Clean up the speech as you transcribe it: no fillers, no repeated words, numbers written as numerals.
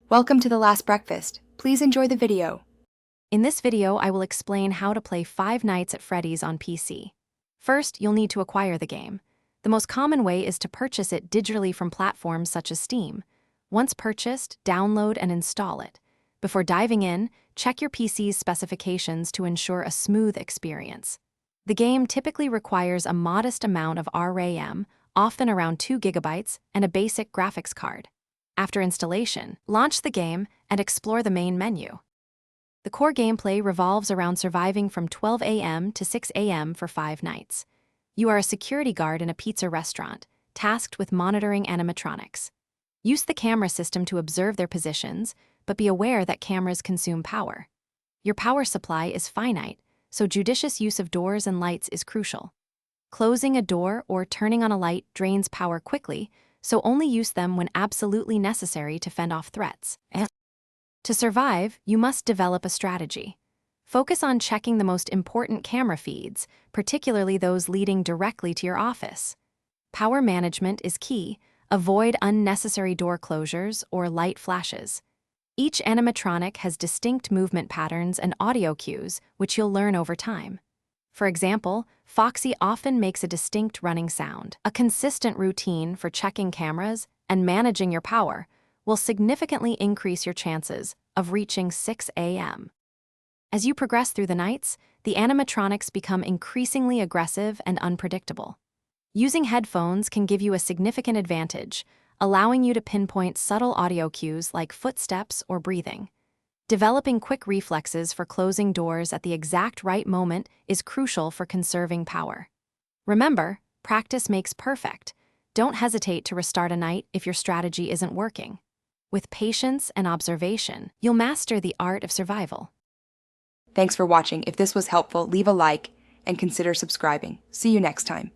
Welcome to The Last Breakfast. Please enjoy the video. In this video, I will explain how to play Five Nights at Freddy's on PC. First, you'll need to acquire the game. The most common way is to purchase it digitally from platforms such as Steam. Once purchased, download and install it. Before diving in, check your PC's specifications to ensure a smooth experience. The game typically requires a modest amount of RAM, often around 2 GB, and a basic graphics card. After installation, launch the game and explore the main menu. The core gameplay revolves around surviving from 12 a.m. to 6 a.m. for 5 nights. You are a security guard in a pizza restaurant, tasked with monitoring animatronics. Use the camera system to observe their positions, but be aware that cameras consume power. Your power supply is finite, so judicious use of doors and lights is crucial. Closing a door or turning on a light drains power quickly, so only use them when absolutely necessary to fend off threats. To survive, you must develop a strategy. Focus on checking the most important camera feeds, particularly those leading directly to your office. Power management is key. Avoid unnecessary door closures or light flashes. Each animatronic has distinct movement patterns and audio cues, which you'll learn over time. For example, Foxy often makes a distinct running sound. A consistent routine for checking cameras and managing your power will significantly increase your chances of reaching 6 a.m. As you progress through the nights, the animatronics become increasingly aggressive and unpredictable. Using headphones can give you a significant advantage, allowing you to pinpoint subtle audio cues like footsteps or breathing. Developing quick reflexes for closing doors at the exact right moment is crucial for conserving power. Remember, practice makes perfect. Don't hesitate to restart a night if your strategy isn't working. With patience and observation, you'll master the art of survival. Thanks for watching. If this was helpful, leave a like and consider subscribing. See you next time.